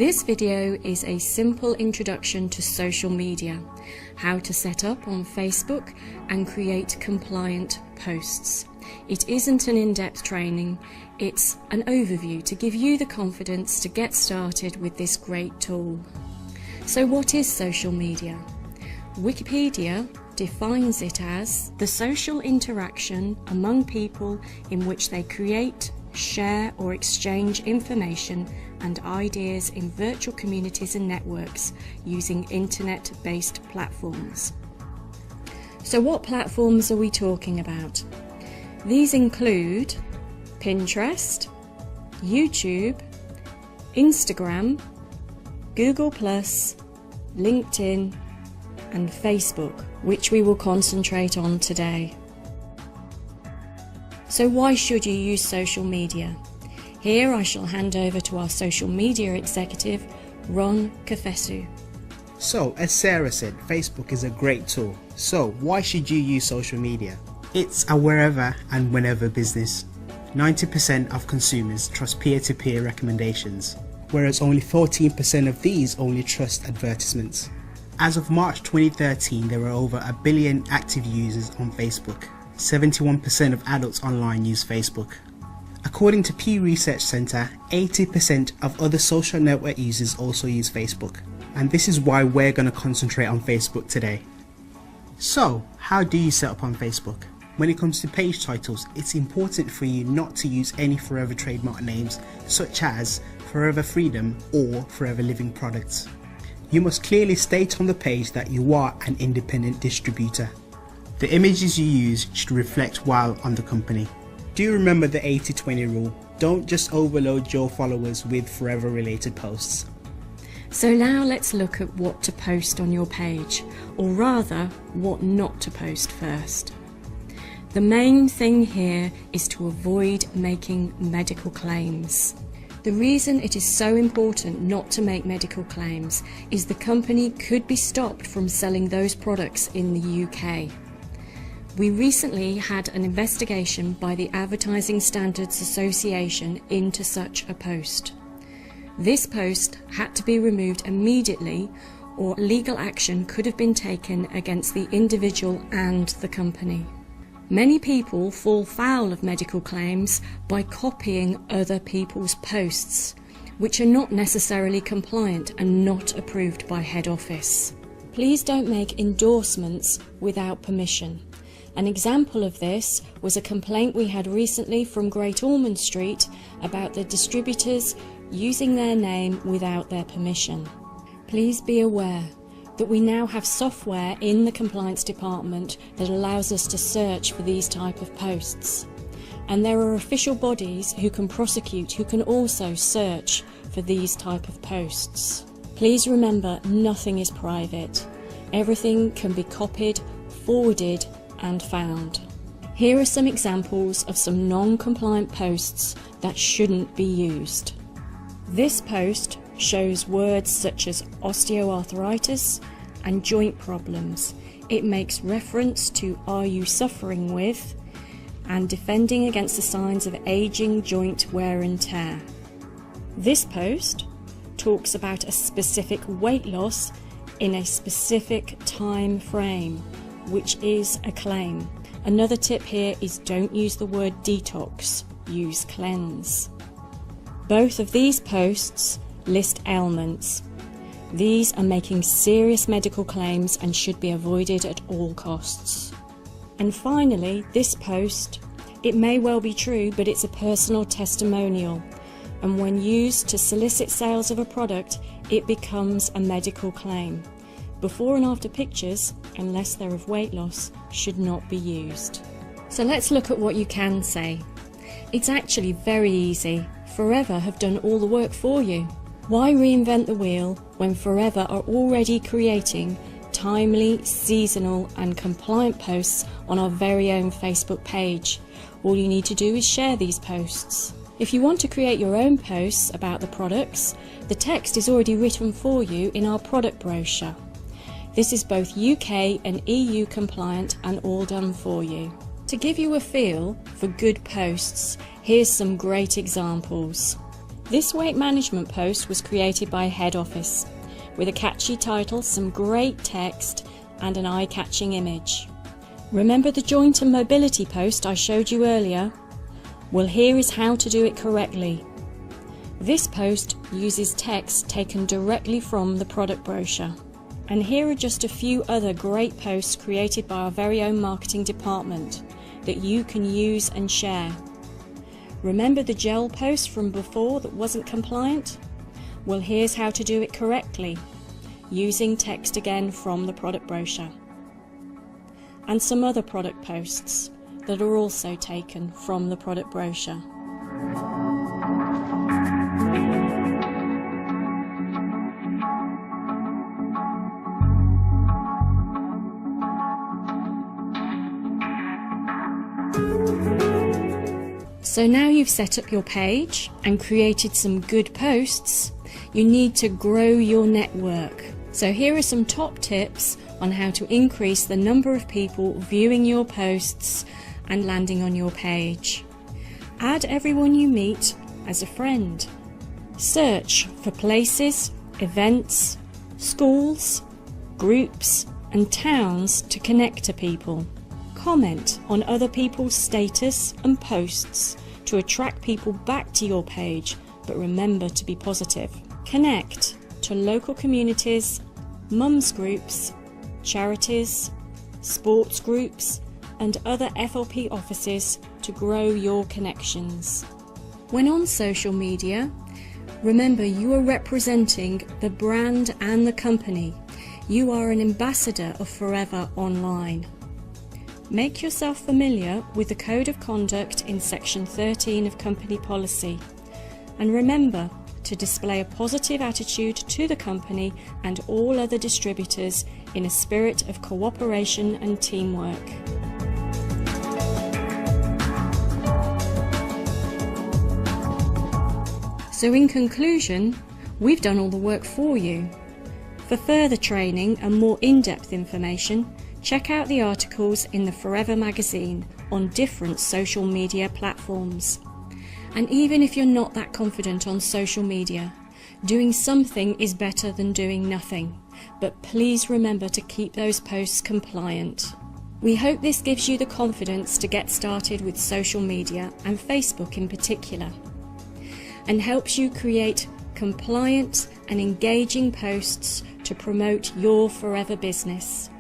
This video is a simple introduction to social media, how to set up on Facebook and create compliant posts. It isn't an in-depth training, it's an overview to give you the confidence to get started with this great tool. So what is social media? Wikipedia defines it as the social interaction among people in which they create, share or exchange information and ideas in virtual communities and networks using internet-based platforms. So what platforms are we talking about? These include Pinterest, YouTube, Instagram, Google+, LinkedIn and Facebook, which we will concentrate on today. So why should you use social media? Here I shall hand over to our social media executive, Ron Kafesu. So, as Sarah said, Facebook is a great tool. So, why should you use social media? It's a wherever and whenever business. 90% of consumers trust peer-to-peer recommendations, whereas only 14% of these only trust advertisements. As of March 2013, there were over 1 billion active users on Facebook. 71% of adults online use Facebook. According to Pew Research Center, 80% of other social network users also use Facebook. And this is why we're going to concentrate on Facebook today. So, how do you set up on Facebook? When it comes to page titles, it's important for you not to use any Forever trademark names such as Forever Freedom or Forever Living Products. You must clearly state on the page that you are an independent distributor. The images you use should reflect well on the company. Do remember the 80-20 rule. Don't just overload your followers with Forever related posts. So now let's look at what to post on your page, or rather what not to post first. The main thing here is to avoid making medical claims. The reason it is so important not to make medical claims is the company could be stopped from selling those products in the UK. We recently had an investigation by the Advertising Standards Association into such a post. This post had to be removed immediately or legal action could have been taken against the individual and the company. Many people fall foul of medical claims by copying other people's posts, which are not necessarily compliant and not approved by head office. Please don't make endorsements without permission. An example of this was a complaint we had recently from Great Ormond Street about the distributors using their name without their permission. Please be aware that we now have software in the compliance department that allows us to search for these type of posts. And there are official bodies who can prosecute who can also search for these type of posts. Please remember, nothing is private. Everything can be copied, forwarded and found. Here are some examples of some non-compliant posts that shouldn't be used. This post shows words such as osteoarthritis and joint problems. It makes reference to "are you suffering with" and defending against the signs of aging, joint wear and tear. This post talks about a specific weight loss in a specific time frame, which is a claim. Another tip here is don't use the word detox, use cleanse. Both of these posts list ailments. These are making serious medical claims and should be avoided at all costs. And finally, this post, it may well be true, but it's a personal testimonial. And when used to solicit sales of a product, it becomes a medical claim. Before and after pictures, unless they're of weight loss, should not be used. So let's look at what you can say. It's actually very easy. Forever have done all the work for you. Why reinvent the wheel when Forever are already creating timely, seasonal and compliant posts on our very own Facebook page? All you need to do is share these posts. If you want to create your own posts about the products, the text is already written for you in our product brochure. This is both UK and EU compliant and all done for you. To give you a feel for good posts, here's some great examples. This weight management post was created by head office with a catchy title, some great text and an eye-catching image. Remember the joint and mobility post I showed you earlier? Well, here is how to do it correctly. This post uses text taken directly from the product brochure. And here are just a few other great posts created by our very own marketing department that you can use and share. Remember the gel post from before that wasn't compliant? Well, here's how to do it correctly, using text again from the product brochure. And some other product posts that are also taken from the product brochure. So now you've set up your page and created some good posts, you need to grow your network. So here are some top tips on how to increase the number of people viewing your posts and landing on your page. Add everyone you meet as a friend. Search for places, events, schools, groups and towns to connect to people. Comment on other people's status and posts to attract people back to your page, but remember to be positive. Connect to local communities, mums groups, charities, sports groups and other FLP offices to grow your connections. When on social media, remember you are representing the brand and the company. You are an ambassador of Forever Online. Make yourself familiar with the Code of Conduct in Section 13 of Company Policy. And remember to display a positive attitude to the company and all other distributors in a spirit of cooperation and teamwork. So in conclusion, we've done all the work for you. For further training and more in-depth information, check out the articles in the Forever magazine on different social media platforms. And even if you're not that confident on social media, doing something is better than doing nothing. But please remember to keep those posts compliant. We hope this gives you the confidence to get started with social media and Facebook in particular, and helps you create compliant and engaging posts to promote your Forever business.